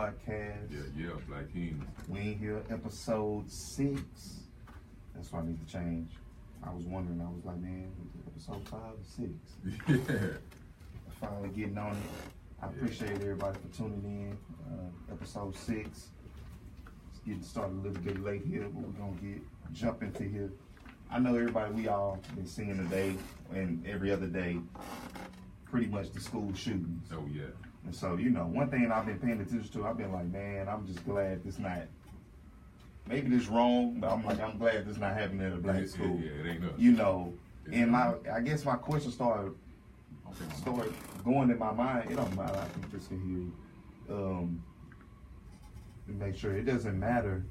podcast. Yeah, Black Kings. We in here, episode 6. That's why I need to change. I was wondering, I was like, man, episode 5 or 6? Yeah. Finally getting on it. I appreciate everybody for tuning in. Episode 6. It's getting started a little bit late here, but we're gonna jump into here. I know everybody, we all been seeing today and every other day, pretty much the school shootings. Oh yeah. And so, you know, one thing I've been paying attention to, I've been like, man, I'm just glad this not, maybe this wrong, but I'm glad this not happening at a black school. Yeah, it ain't us. You know, and I guess my question started going in my mind. It don't matter, I can just hear you. To make sure it doesn't matter,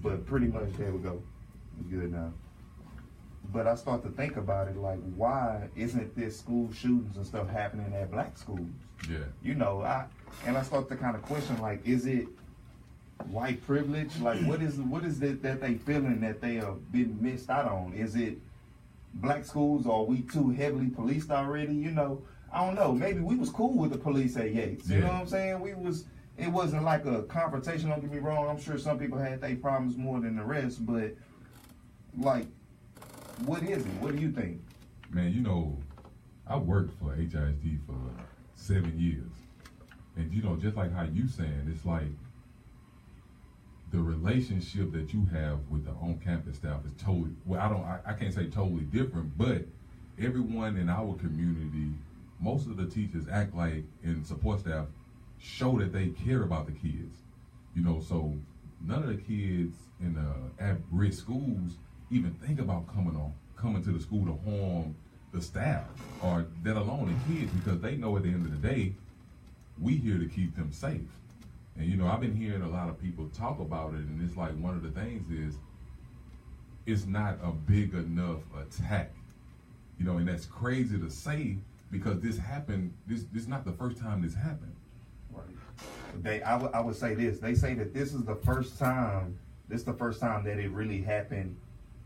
but pretty much there we go. It's good now. But I start to think about it, like, why isn't this school shootings and stuff happening at black schools? Yeah. You know, I start to kind of question, like, is it white privilege? Like, what is it that they feeling that they have been missed out on? Is it black schools, or are we too heavily policed already? You know, I don't know. Maybe we was cool with the police at Yates. You know what I'm saying? It wasn't like a confrontation, don't get me wrong. I'm sure some people had their problems more than the rest, but, like, what is it? What do you think? Man, you know, I worked for HISD for 7 years. And, you know, just like how you saying, it's like the relationship that you have with the on-campus staff is totally, well, I can't say totally different, but everyone in our community, most of the teachers act like, and support staff show that they care about the kids. You know, so none of the kids in the at-risk schools even think about coming to the school to harm the staff, or let alone the kids, because they know at the end of the day, we here to keep them safe. And you know, I've been hearing a lot of people talk about it, and it's like one of the things is, it's not a big enough attack. You know, and that's crazy to say, because this happened, this is not the first time this happened. Right. I would say this. They say that this is the first time that it really happened,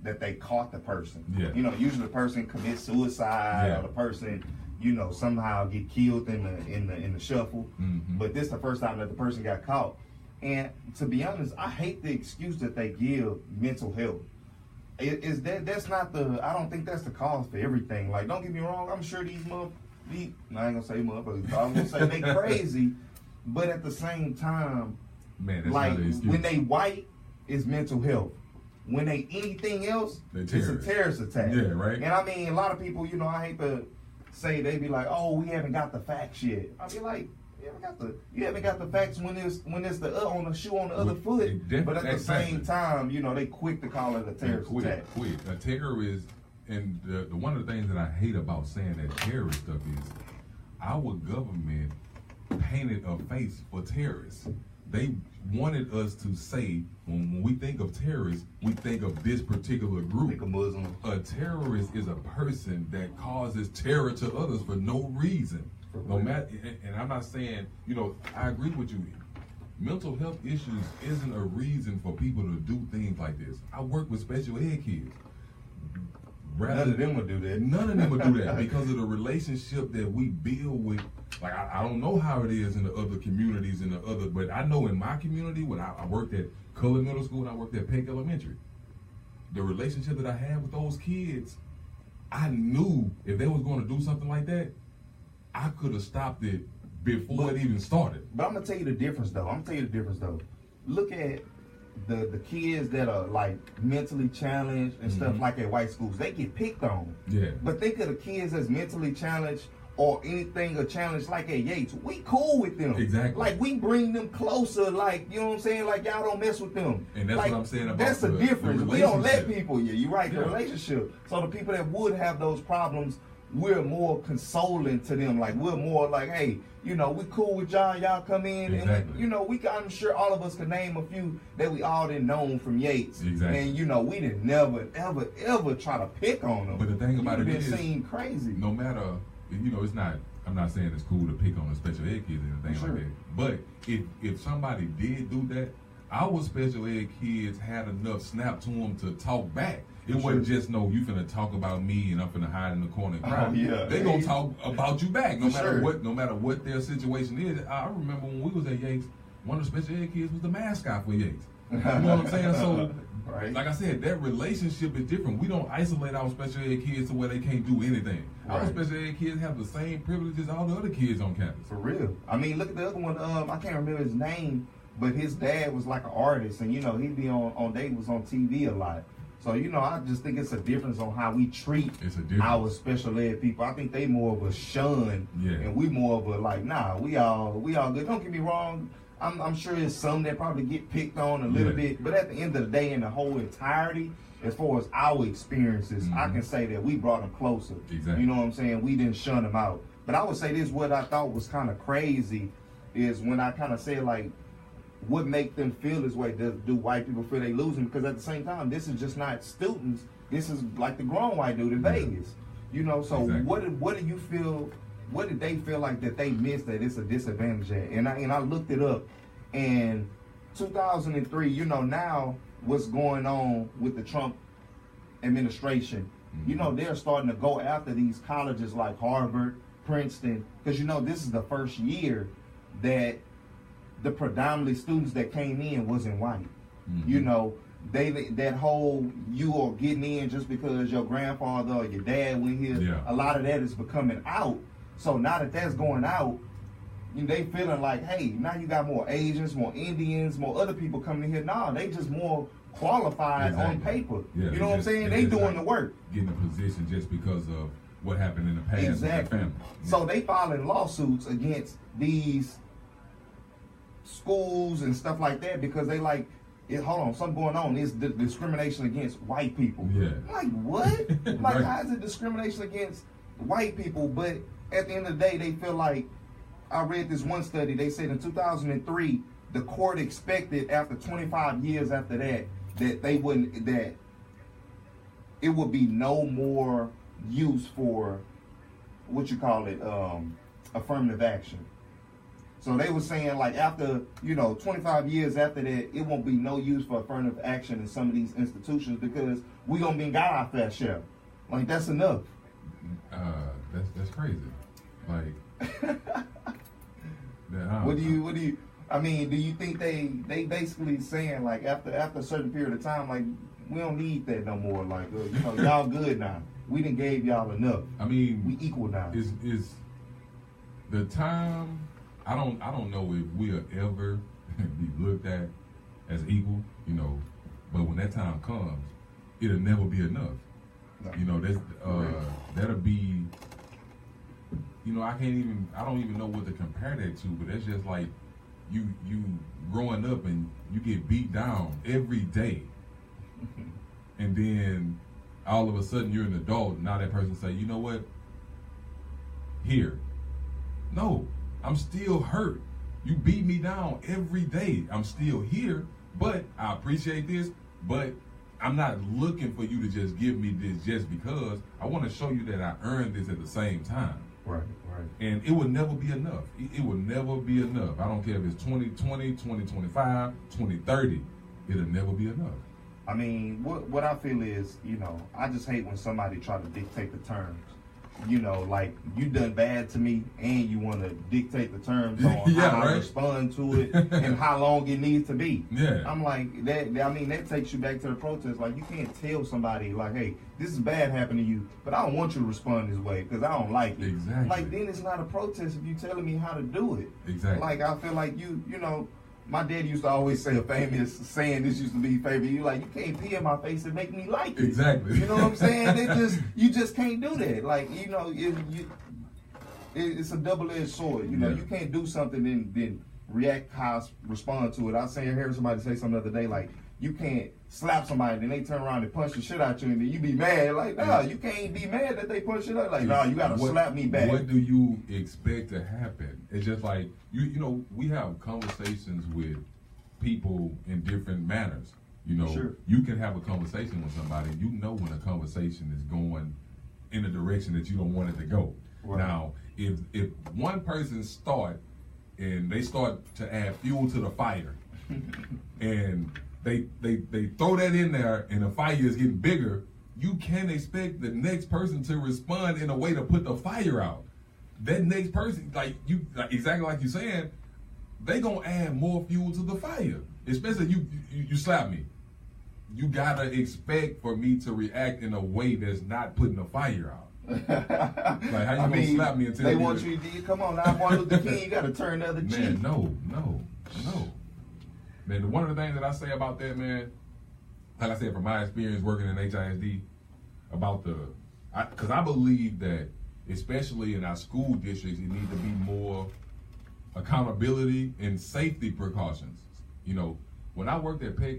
that they caught the person. Yeah. You know, usually the person commits suicide, or the person, you know, somehow get killed in the shuffle. Mm-hmm. But this is the first time that the person got caught. And to be honest, I hate the excuse that they give mental health. That's not I don't think that's the cause for everything. Like, don't get me wrong, I'm sure I ain't gonna say motherfuckers, I'm gonna say they crazy, but at the same time, man, that's like, not an excuse. when they white, it's mental health. When they anything else, it's a terrorist attack. Yeah, right. And I mean, a lot of people, you know, I hate to say, they be like, oh, we haven't got the facts yet. I be like, you haven't got the facts when it's the on the shoe on the other foot. But at the same time, you know, they quick to call it a terrorist attack. A terrorist, and the one of the things that I hate about saying that terrorist stuff is, our government painted a face for terrorists. They wanted us to say, when we think of terrorists, we think of this particular group. Think of Muslim. A terrorist is a person that causes terror to others for no reason. No matter, and I'm not saying, you know, I agree with you. Mental health issues isn't a reason for people to do things like this. I work with special ed kids. None of them would do that. None of them would do that because of the relationship that we build with. Like, I don't know how it is in the other communities, but I know in my community, when I worked at Culver Middle School and I worked at Peck Elementary, the relationship that I had with those kids, I knew if they was going to do something like that, I could have stopped it before it even started. But I'm gonna tell you the difference though. Look at the kids that are like mentally challenged and stuff like at white schools. They get picked on. Yeah. But think of the kids that's mentally challenged or anything a challenge like at Yates. We cool with them. Exactly. Like, we bring them closer. Like, you know what I'm saying? Like, y'all don't mess with them. And that's like, what I'm saying about that's the difference. The we don't let people. Yeah, you're right. The relationship. So the people that would have those problems, we're more consoling to them. Like, we're more like, hey, you know, we cool with y'all. Y'all come in, and we, you know, I'm sure all of us could name a few that we all didn't know from Yates. Exactly. And you know, we didn't never, ever try to pick on them. But the thing about it is, is, seen crazy. No matter, you know, it's not. I'm not saying it's cool to pick on the special ed kids or anything like that. But if somebody did do that, our special ed kids had enough snap to them to talk back. It wasn't just, no, you finna talk about me and I'm finna hide in the corner and cry. They gonna talk about you back, no matter what their situation is. I remember when we was at Yates, one of the special ed kids was the mascot for Yates. You know what I'm saying? So, right. like I said, that relationship is different. We don't isolate our special ed kids to where they can't do anything. Our special ed kids have the same privileges all the other kids on campus. For real. I mean, look at the other one. I can't remember his name, but his dad was like an artist, and he'd be on TV a lot. So I just think it's a difference on how we treat our special ed people. I think they more of a shun, and we more of a like, nah, we all good. Don't get me wrong. I'm sure there's some that probably get picked on a little bit, but at the end of the day, in the whole entirety, as far as our experiences, I can say that we brought them closer. Exactly. You know what I'm saying? We didn't shun them out. But I would say this: what I thought was kind of crazy is when I kind of said like, what make them feel this way? Do white people feel they losing? Because at the same time, this is just not students. This is like the grown white dude in Vegas. So what do you feel? What did they feel like that they missed that it's a disadvantage at? And I looked it up, and 2003. Now what's going on with the Trump administration? They're starting to go after these colleges like Harvard, Princeton, because this is the first year that the predominantly students that came in wasn't white. That whole you are getting in just because your grandfather or your dad went here. A lot of that is becoming out. So now that that's going out, they feeling like, hey, now you got more Asians, more Indians, more other people coming in here. Nah, they just more qualified on paper. You know what I'm saying? They doing the work. Getting a position just because of what happened in the past with their family. So they filing lawsuits against these schools and stuff like that because they like, hold on, something going on. It's the discrimination against white people. Like what? Like how is it discrimination against white people? But at the end of the day, they feel like, I read this one study, they said in 2003, the court expected after 25 years after that, that it would be no more use for, affirmative action. So they were saying like after, 25 years after that, it won't be no use for affirmative action in some of these institutions because we gonna be got our fair share. Like that's enough. That's crazy. Like, what do you? I mean, do you think they basically saying like after a certain period of time, like we don't need that no more. Like y'all good now. We done gave y'all enough. I mean, we equal now. Is the time? I don't know if we'll ever be looked at as equal. But when that time comes, it'll never be enough. That's that'll be. I don't even know what to compare that to, but that's just like you growing up and you get beat down every day. And then all of a sudden you're an adult and now that person say, you know what? Here. No, I'm still hurt. You beat me down every day. I'm still here, but I appreciate this, but I'm not looking for you to just give me this just because. I want to show you that I earned this at the same time. Right. And it will never be enough. It will never be enough. I don't care if it's 2020, 2025, 2030. It'll never be enough. I mean, what I feel is, I just hate when somebody try to dictate the terms. Like you done bad to me and you want to dictate the terms on how I respond to it and how long it needs to be. I'm like, that takes you back to the protest. Like you can't tell somebody like, hey, this is bad happening to you, but I don't want you to respond this way because I don't like it. Exactly. Like then it's not a protest if you telling me how to do it. Exactly. Like I feel like my dad used to always say a famous saying. This used to be favorite. You like, you can't pee in my face and make me like it. Exactly. You know what I'm saying? You just can't do that. Like it's a double-edged sword. You can't do something and then react how I respond to it. I heard somebody say something the other day like, you can't slap somebody and they turn around and punch the shit out you and then you be mad. Like, nah, you can't be mad that they punch it out. Like, nah, you gotta slap me back. What do you expect to happen? It's just like, we have conversations with people in different manners. Sure. You can have a conversation with somebody, when a conversation is going in a direction that you don't want it to go. Right. Now, if one person start and they start to add fuel to the fire and they throw that in there and the fire is getting bigger, you can't expect the next person to respond in a way to put the fire out. That next person, exactly like you're saying, they gonna add more fuel to the fire. Especially you slap me. You gotta expect for me to react in a way that's not putting the fire out. Like how you gonna slap me until they want you to come on now, Martin Luther King, you gotta turn the other cheek. Man, no. Man, one of the things that I say about that, man, like I said, from my experience working in HISD, about because I believe that, especially in our school districts, it needs to be more accountability and safety precautions. You know, when I worked at Peck,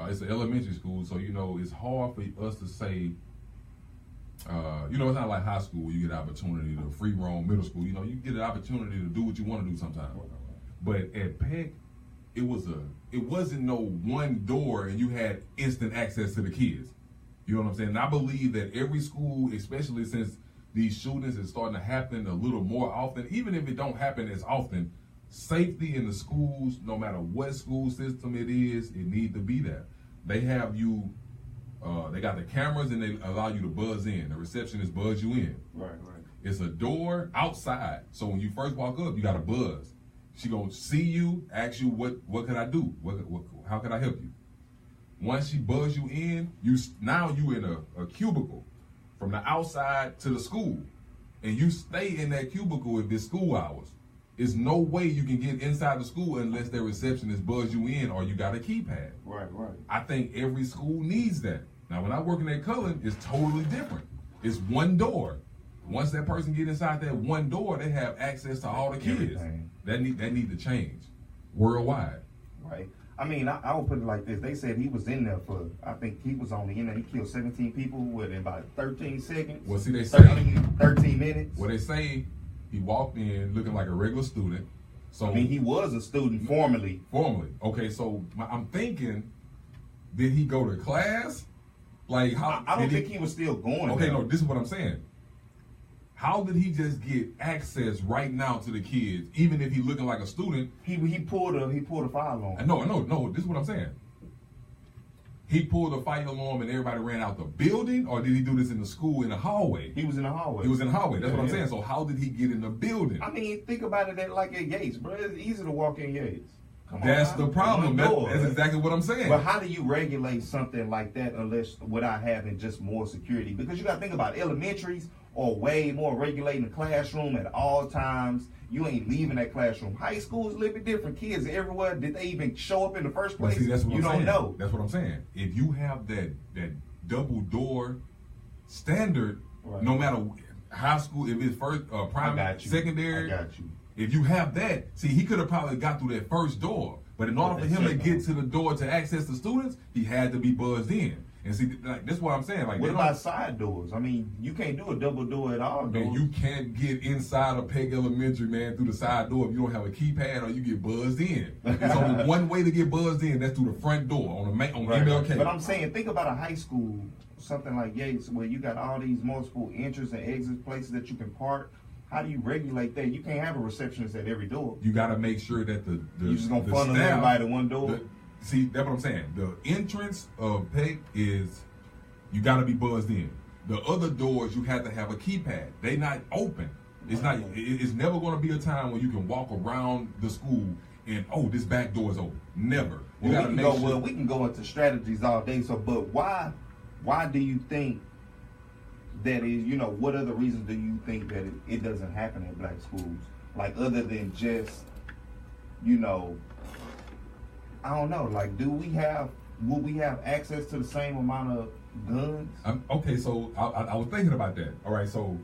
it's an elementary school, so, you know, it's hard for us to say, you know, it's not like high school where you get an opportunity to free roam. Middle school, you know, you get an opportunity to do what you want to do sometimes. But at Peck, it wasn't no one door and you had instant access to the kids. You know what I'm saying? And I believe that every school, especially since these shootings is starting to happen a little more often, even if it don't happen as often, safety in the schools, no matter what school system it is, it needs to be there. They have you, they got the cameras and they allow you to buzz in. The receptionist buzz you in. Right. It's a door outside. So when you first walk up, you got to buzz. She gonna see you, ask you what can I do? How can I help you? Once she buzz you in, now you in a cubicle from the outside to the school, and you stay in that cubicle if it's school hours. There's no way you can get inside the school unless their receptionist buzz you in or you got a keypad. Right. I think every school needs that. Now, when I work in at Cullen, it's totally different. It's one door. Once that person get inside that one door, they have access to all the kids. Everything. That need to change worldwide. Right. I mean, I would put it like this. They said he was in there for, I think he was on the internet. He killed 17 people within about 13 seconds. Well, see, they say 13 minutes. Well, they say he walked in looking like a regular student. So I mean, he was a student formerly. Okay, so I'm thinking, did he go to class? Like how? I don't think he was still going. Okay, no, this is what I'm saying. How did he just get access right now to the kids, even if he looking like a student? He pulled a fire alarm. No. This is what I'm saying. He pulled a fire alarm and everybody ran out the building, or did he do this in the school in the hallway? He was in the hallway. He was in the hallway. That's what I'm saying. So how did he get in the building? I mean, think about it like at Yates, bro. It's easy to walk in Yates. That's the problem. That's exactly what I'm saying. But how do you regulate something like that without having just more security? Because you got to think about elementaries are way more regulating the classroom at all times. You ain't leaving that classroom. High school is a little bit different. Kids everywhere. Did they even show up in the first place? See, that's what you don't know. That's what I'm saying. If you have that double door standard, right, no matter high school, if it's first primary, secondary, I got you. If you have that, see, he could have probably got through that first door. But in order for him to get to the door to access the students, he had to be buzzed in. And see, like, that's what I'm saying. Like, what about side doors? I mean, you can't do a double door at all. Man, you can't get inside of Peck Elementary, man, through the side door if you don't have a keypad or you get buzzed in. There's only one way to get buzzed in. That's through the front door on MLK. But I'm saying, think about a high school, something like Yates, where you got all these multiple entrance and exit places that you can park. How do you regulate that? You can't have a receptionist at every door. You got to make sure that the you just gonna funnel everybody to one door. See, that's what I'm saying. The entrance of Peck is you got to be buzzed in. The other doors you have to have a keypad. They not open. It's not. It's never going to be a time when you can walk around the school and this back door is open. Never. You got to make sure. Well, we can go into strategies all day. So, but why do you think? That is, what other reasons do you think that it doesn't happen in black schools? Like, other than just, I don't know. Like, will we have access to the same amount of guns? Okay, so I was thinking about that. All right, so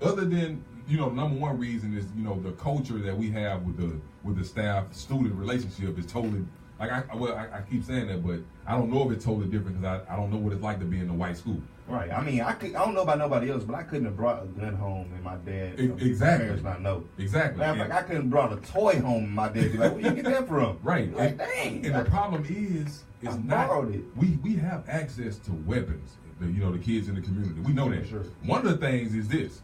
other than, number one reason is, the culture that we have with the staff-student relationship is totally, like, I keep saying that, but I don't know if it's totally different because I don't know what it's like to be in a white school. Right. I mean, I don't know about nobody else, but I couldn't have brought a gun home and my dad. Exactly. Parents not know. Exactly. Matter of fact, I couldn't have brought a toy home and my dad be like, "Where you get that from?" Right. Like, dang. And the problem is borrowed it. We have access to weapons. The kids in the community. We know that. Sure. One of the things is this.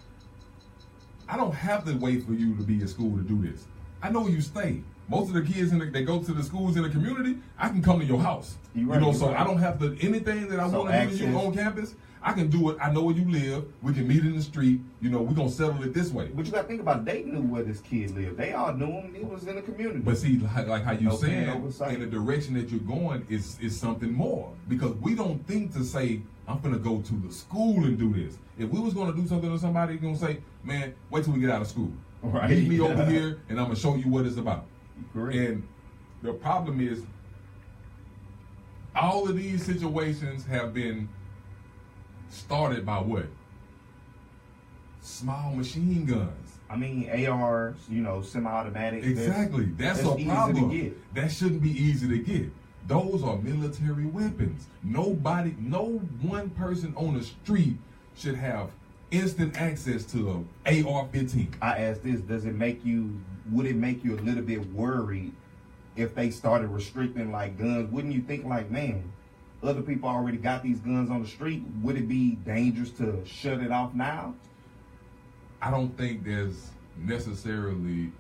I don't have to wait for you to be in school to do this. I know where you stay. Most of the kids that go to the schools in the community, I can come to your house. I don't have to anything that I want to do to you on campus. I can do it. I know where you live. We can meet in the street. You know, we're going to settle it this way. But you got to think about it. They knew where this kid lived. They all knew him. He was in the community. But see, like how you saying, oversight. in the direction that you're going is something more. Because we don't think to say, I'm going to go to the school and do this. If we was going to do something to somebody, you're going to say, man, wait till we get out of school. Right. Meet me over here, and I'm going to show you what it's about. Correct. And the problem is, all of these situations have been started by what? Small machine guns. I mean, ARs, you know, semi-automatic. Exactly. That's a problem. That shouldn't be easy to get. Those are military weapons. No one person on the street should have instant access to an AR-15. I asked this, would it make you a little bit worried if they started restricting like guns? Wouldn't you think like, man, other people already got these guns on the street? Would it be dangerous to shut it off now? I don't think there's necessarily,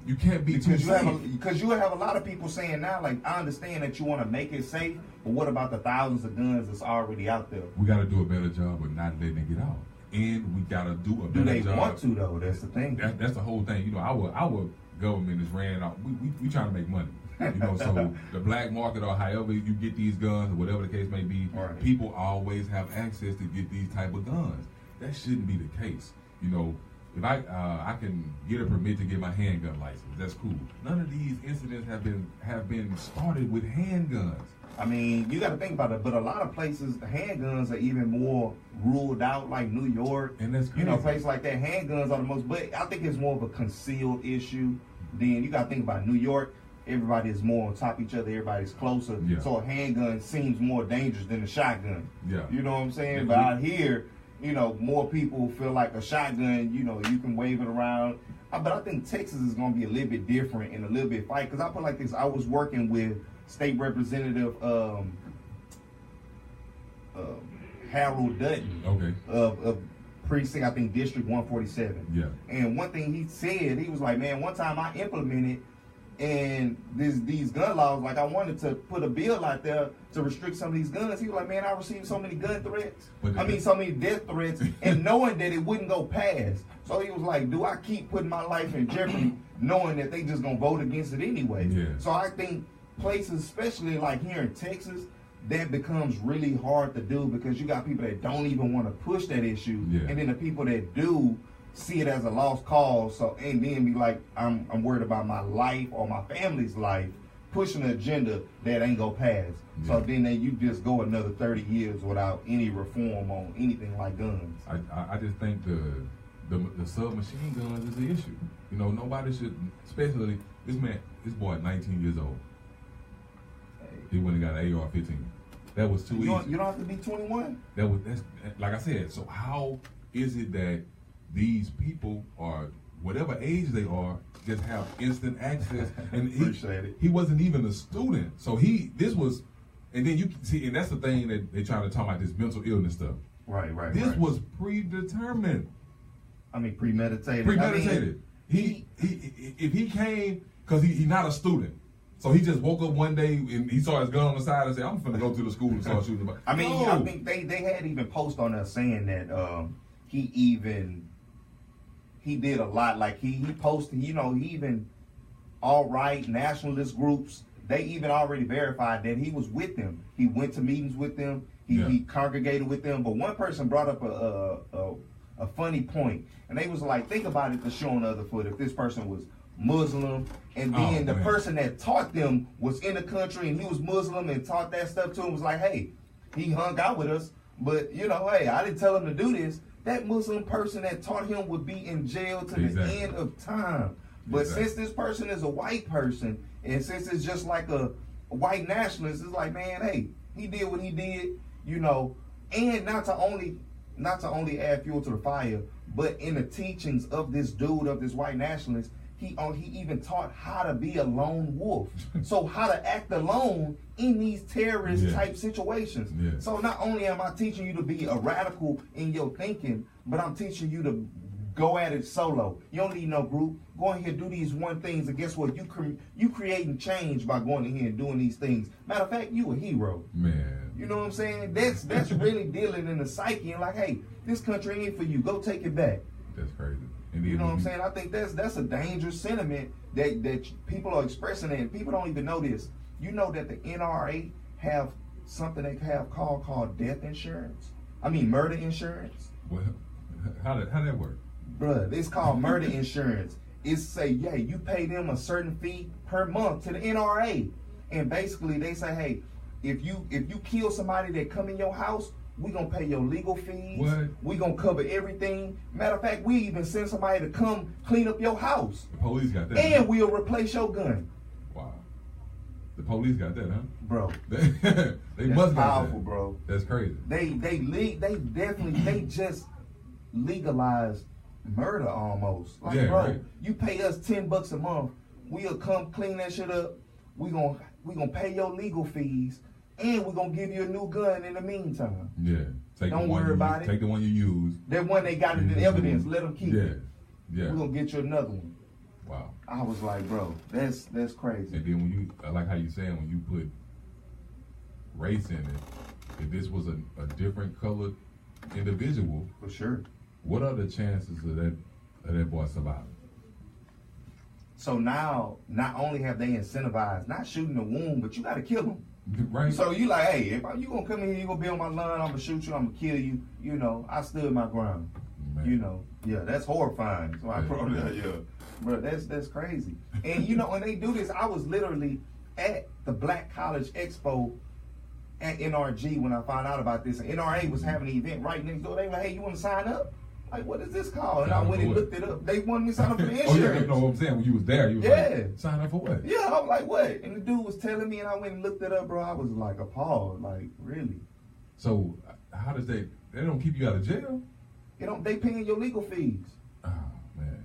you can't be too because safe. Because you have a lot of people saying now, like, I understand that you want to make it safe, but what about the thousands of guns that's already out there? We got to do a better job of not letting it get out. And we got to do a better job. Do they want to, though? That's the thing. That's the whole thing. You know, our government is ran out. We trying to make money. You know, so the black market or however you get these guns or whatever the case may be, right. People always have access to get these type of guns. That shouldn't be the case. You know, if I can get a permit to get my handgun license, that's cool. None of these incidents have been started with handguns. I mean, you got to think about it, but a lot of places, the handguns are even more ruled out, like New York. And that's crazy. You know, places like that, handguns are the most, but I think it's more of a concealed issue. Then you got to think about New York. Everybody is more on top of each other. Everybody's closer. Yeah. So a handgun seems more dangerous than a shotgun. Yeah. You know what I'm saying? Yeah. But out here, you know, more people feel like a shotgun, you know, you can wave it around. But I think Texas is going to be a little bit different and a little bit fight. Because I put like this, I was working with State Representative Harold Dutton. Okay. Of precinct, I think District 147. Yeah. And one thing he said, he was like, man, one time I implemented and these gun laws, like I wanted to put a bill out there to restrict some of these guns. He was like, man, I received so many gun threats. So many death threats, and knowing that it wouldn't go past. So he was like, do I keep putting my life in jeopardy knowing that they just gonna vote against it anyway? Yeah. So I think places, especially like here in Texas, that becomes really hard to do because you got people that don't even want to push that issue. Yeah. And then the people that do see it as a lost cause, so and then be like, I'm worried about my life or my family's life, pushing an agenda that ain't gonna pass. Yeah. So then you just go another 30 years without any reform on anything like guns. I just think the submachine guns is the issue. You know, nobody should, especially this boy 19 years old. He went and got an AR-15. That was too easy. You don't have to be 21. That's like I said. So how is it that these people are, whatever age they are, just have instant access? And he wasn't even a student. So and then you can see, and that's the thing that they're trying to talk about, this mental illness stuff. Right. This was predetermined. I mean, premeditated. Premeditated. If he came, because he's not a student. So he just woke up one day and he saw his gun on the side and said, I'm finna go to the school and start shooting. I mean, I think they had even post on us saying that he did a lot. Like he posted, you know, he even alt-right nationalist groups, they even already verified that he was with them. He went to meetings with them. He congregated with them. But one person brought up a funny point, and they was like, think about it, the shoe on the other foot. If this person was Muslim, and then the person that taught them was in the country and he was Muslim and taught that stuff to him, was like, hey, he hung out with us, but you know, hey, I didn't tell him to do this. That Muslim person that taught him would be in jail to the end of time. But since this person is a white person, and since it's just like a white nationalist, it's like, man, hey, he did what he did, you know, and not to only add fuel to the fire, but in the teachings of this dude, of this white nationalist, he even taught how to be a lone wolf. So how to act alone in these terrorist type situations. Yeah. So not only am I teaching you to be a radical in your thinking, but I'm teaching you to Go at it solo. You don't need no group. Go in here, do these one things, and guess what? You creating change by going in here and doing these things. Matter of fact, you a hero. Man. You know what I'm saying? That's really dealing in the psyche and like, hey, this country ain't for you. Go take it back. That's crazy. And You know what I'm saying? I think that's a dangerous sentiment that people are expressing, and people don't even know this. You know that the NRA have something they have called death insurance. Murder insurance. Well, how that work? Bruh, it's called murder insurance. It's say, yeah, you pay them a certain fee per month to the NRA, and basically they say, hey, if you kill somebody that come in your house, we gonna pay your legal fees. What? We gonna cover everything. Matter of fact, we even send somebody to come clean up your house. The police got that. And we'll replace your gun. Wow. The police got that, huh? Bro. They must got powerful, that. bro. That's crazy. They just legalized murder almost. Like, Yeah, bro, right. you pay us $10 a month, we'll come clean that shit up. We gonna pay your legal fees, and we're gonna give you a new gun in the meantime. Yeah. Don't worry about it. Take the one you use. That one they got it in evidence, let them keep it. Yeah. We're gonna get you another one. Wow. I was like, bro, that's crazy. And then when you, I like how you saying when you put race in it, if this was a different colored individual, For sure. what are the chances of that boy surviving? So now, not only have they incentivized not shooting the wound, but you gotta kill them. Right? So you like, hey, if you gonna come in here, you gonna be on my lawn, I'm gonna shoot you, I'm gonna kill you. You know, I stood my ground. Man. You know, yeah, that's horrifying. So I Yeah. probably, bro, that's crazy. And you know, when they do this, I was literally at the Black College Expo at NRG when I found out about this. And NRA was having an event right next door. They were like, hey, you want to sign up? Like, what is this called? And I went and looked it up. They wanted me to sign up for the insurance. Oh, yeah, you know what I'm saying? When you was there, you was like, sign up for what? Yeah, I was like, what? And the dude was telling me, and I went and looked it up, bro. I was like appalled. Like, really? So, how does they don't keep you out of jail? They paying your legal fees. Oh, man.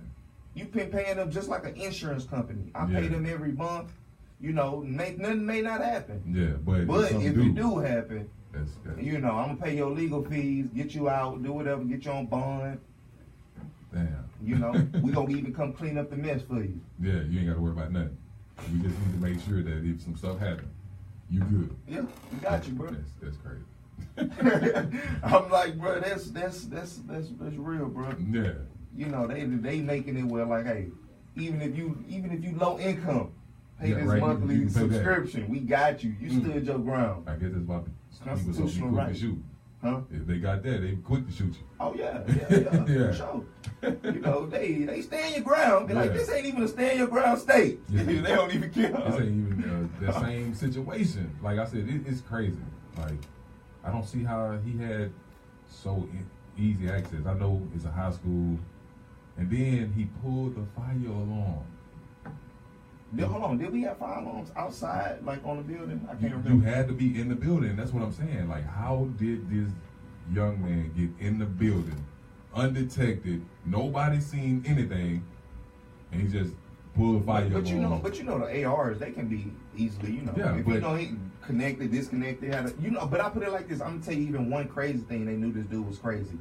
You been paying them just like an insurance company. I Yeah. pay them every month. You know, nothing may not happen. Yeah, but But something if it do happen, that's you know, I'm gonna pay your legal fees, get you out, do whatever, get you on bond. damn. You know, we gonna even come clean up the mess for you. Yeah, you ain't got to worry about nothing. We just need to make sure that if some stuff happens, you good. Yeah, we got you, bro. That's crazy. I'm like, bro, that's real, bro. Yeah. You know, they making it where like, hey, even if you low income, pay Yeah, this right, monthly you can pay that. subscription. We got you. You stood your ground. I guess that's why people so Constitutional quick right. to shoot. Huh? If they got that, they quick to shoot you. Oh yeah, Yeah. for sure. You know, they stand your ground. They're like, Yeah. this ain't even a stand your ground state. Yeah. They don't even care. This ain't even the same situation. Like I said, it's crazy. Like, I don't see how he had so easy access. I know it's a high school, and then he pulled the fire alarm. Hold on, did we have fire alarms outside, like on the building? I can't You remember. had to be in the building. That's what I'm saying. Like, how did this young man get in the building undetected? Nobody seen anything, and he just pulled the fire But you alarm. know, the ARs, they can be easily, you know, Yeah, if but- you know he connected, disconnected, but I put it like this. I'm gonna tell you even one crazy thing. They knew this dude was crazy.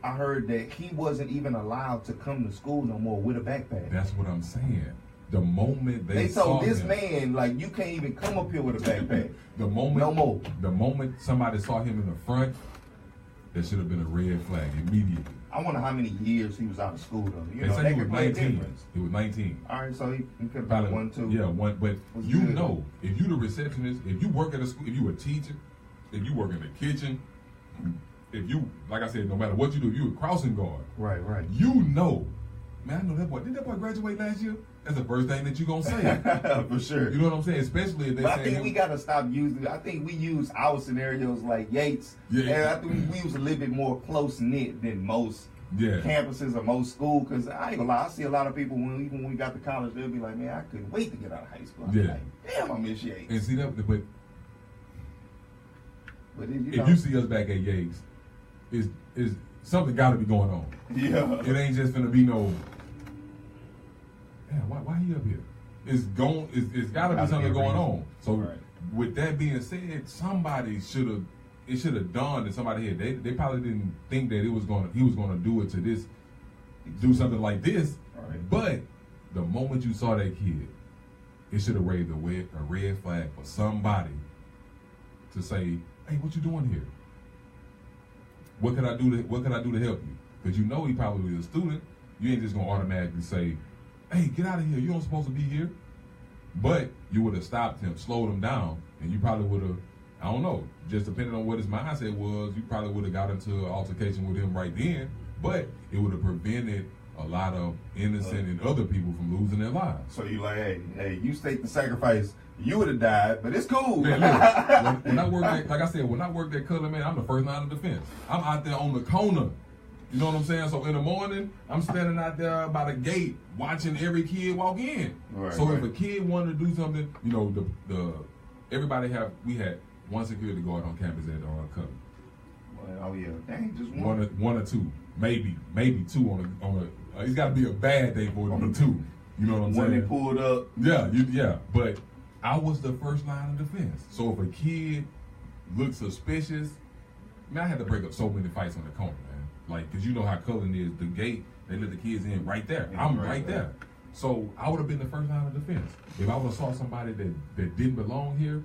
I heard that he wasn't even allowed to come to school no more with a backpack. That's what I'm saying. The moment They saw told this him, man, like, you can't even come up here with a backpack. the moment, No more. The moment somebody saw him in the front, there should have been a red flag immediately. I wonder how many years he was out of school though. You They know, say that he could was play a 19. difference. He was 19. All right, so he could have Probably been 1, 2. Yeah, one. But Was you good. know, if you the receptionist, if you work at a school, if you a teacher, if you work in the kitchen, if you, like I said, no matter what you do, if you a crossing guard, Right. you know, man, I know that boy. Did that boy graduate last year? That's the first thing that you gonna say. For sure. You know what I'm saying? Especially if they But I say think him- we gotta stop using. I think we use our scenarios like Yates, Yeah. and I think we use a little bit more close knit than most Yeah. campuses or most school. Because I ain't gonna lie, I see a lot of people even when we got to college, they'll be like, "Man, I couldn't wait to get out of high school." I'm Yeah. like, damn, I miss Yates. And see that, but But you if know, you see us back at Yates, is something got to be going on. yeah, It ain't just gonna be no. Man, why he up here? It's got to be something going on. So Right. with that being said, somebody should have. It should have dawned in somebody's head. They probably didn't think that he was gonna do it to this do something like this. Right. But the moment you saw that kid, it should have raised a red flag for somebody to say, "Hey, what you doing here? What can I do to help you?" Because you know he probably is a student. You ain't just gonna automatically say, "Hey, get out of here. You don't supposed to be here." But you would have stopped him, slowed him down, and you probably would have, I don't know, just depending on what his mindset was, you probably would have got into an altercation with him right then. But it would have prevented a lot of innocent and other people from losing their lives. So you like, hey, you state the sacrifice, you would have died, but it's cool. Man, look, when I worked at, like I said, when I worked at Cutler, man, I'm the first line of defense. I'm out there on the corner. You know what I'm saying? So in the morning, I'm standing out there by the gate watching every kid walk in. Right, so right. if a kid wanted to do something, you know, we had one security guard on campus at Cutler. Oh yeah, dang, just One or two, maybe two on a. It's got to be a bad day for it to be two. You know what I'm saying? When they pulled up. Yeah. But I was the first line of defense. So if a kid looked suspicious, man, I had to break up so many fights on the corner, man. Like, cause you know how Cullen is. The gate, they let the kids in right there. Yeah, I'm right there. So I would have been the first line of defense. If I would have saw somebody that didn't belong here,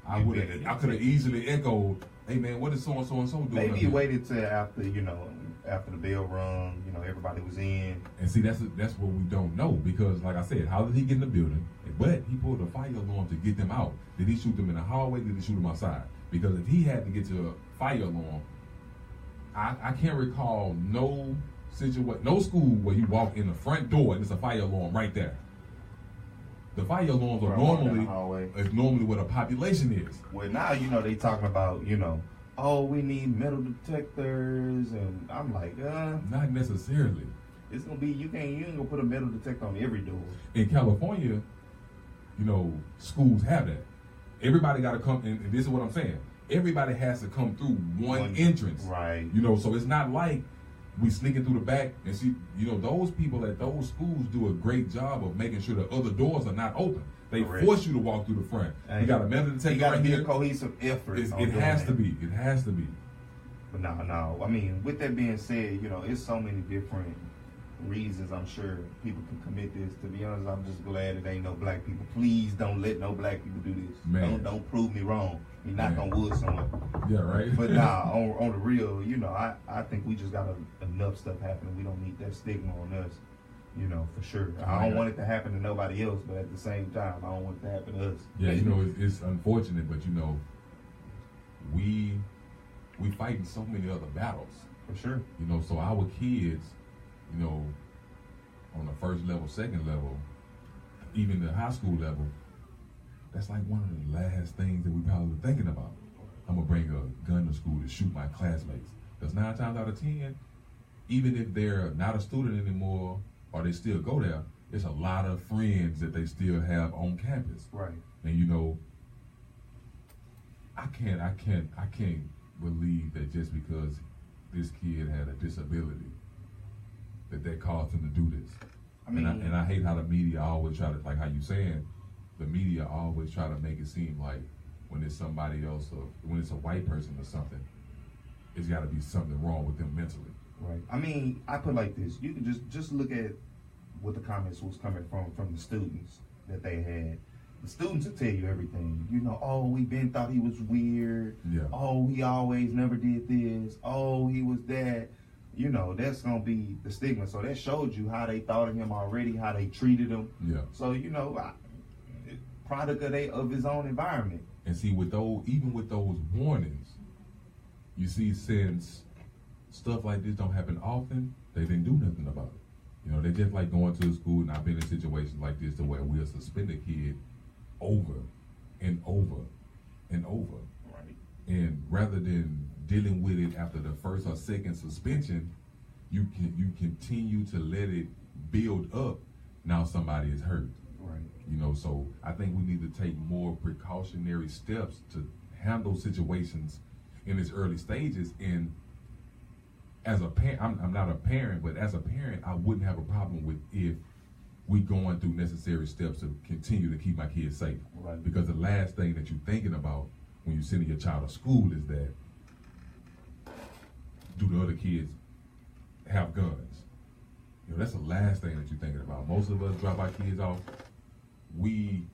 I could have easily echoed, "Hey man, what is so and so doing?" Maybe you waited till after the bell rung, everybody was in. And see, that's what we don't know, because like I said, how did he get in the building? But he pulled a fire alarm to get them out. Did he shoot them in the hallway? Did he shoot them outside? Because if he had to get to a fire alarm, I can't recall no school where you walk in the front door and it's a fire alarm right there. The fire alarms are normally what a population is. Well, now they talking about oh, we need metal detectors, and I'm like, Not necessarily. It's gonna be you ain't gonna put a metal detector on every door. In California, schools have that. Everybody got to come, and this is what I'm saying. Everybody has to come through one entrance. Right. So it's not like we sneaking through the back and see, those people at those schools do a great job of making sure the other doors are not open. They force you to walk through the front. You got a metal detector right here. A cohesive effort. It has to be. It has to be. But no. I mean, with that being said, it's so many different reasons I'm sure people can commit this. To be honest, I'm just glad it ain't no black people. Please don't let no black people do this. Man. Don't prove me wrong. You knock on wood somewhere. Yeah, right. But nah, on the real, I think we just got enough stuff happening. We don't need that stigma on us. For sure. I don't want it to happen to nobody else, but at the same time, I don't want it to happen to us. Yeah, it's unfortunate, but we fighting so many other battles. For sure. So our kids, on the first level, second level, even the high school level, that's like one of the last things that we probably thinking about. I'm gonna bring a gun to school to shoot my classmates. Because 9 times out of 10, even if they're not a student anymore or they still go there, it's a lot of friends that they still have on campus. Right. And I can't believe that just because this kid had a disability that caused him to do this. I mean, and I hate how the media always try to, like how you saying, the media always try to make it seem like when it's somebody else or when it's a white person or something, it's got to be something wrong with them mentally. Right. I mean, I put it like this: you can just look at what the comments was coming from the students that they had. The students will tell you everything. Oh, we been thought he was weird. Yeah. Oh, he always never did this. Oh, he was that. That's gonna be the stigma. So that showed you how they thought of him already, how they treated him. Yeah. So product of his own environment. And see, even with those warnings, you see, since stuff like this don't happen often, they didn't do nothing about it. They just like going to the school, and I've been in situations like this to where we'll suspend a kid over and over and over. Right. And rather than dealing with it after the first or second suspension, you continue to let it build up. Now somebody is hurt. Right. So I think we need to take more precautionary steps to handle situations in its early stages. And as a parent, I'm not a parent, but as a parent, I wouldn't have a problem with if we going through necessary steps to continue to keep my kids safe. Right. Because the last thing that you're thinking about when you're sending your child to school is that, do the other kids have guns? You know, that's the last thing that you're thinking about. Most of us drop our kids off. We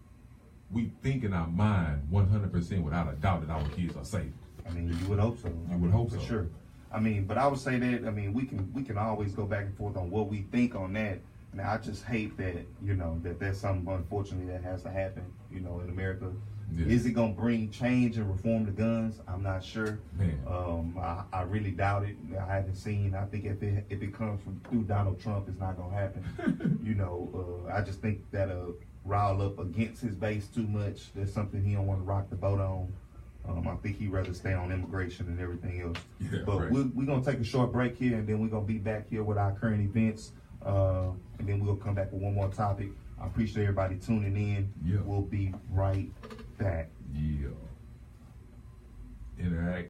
think in our mind 100% without a doubt that our kids are safe. I mean, you would hope so. You would hope for so. sure. I mean, but I would say that, I mean, we can always go back and forth on what we think on that. Now, I just hate that, you know, that there's something, unfortunately, that has to happen, you know, in America. Yeah. Is it going to bring change and reform to guns? I'm not sure. Man. I really doubt it. I haven't seen. I think if it comes through Donald Trump, it's not going to happen. You know, I just think that rile up against his base too much. There's something he don't want to rock the boat on. I think he'd rather stay on immigration and everything else. Yeah, but right. we're going to take a short break here, and then we're going to be back here with our current events. And then we'll come back with one more topic. I appreciate everybody tuning in. Yeah. We'll be right back. Yeah. Interact.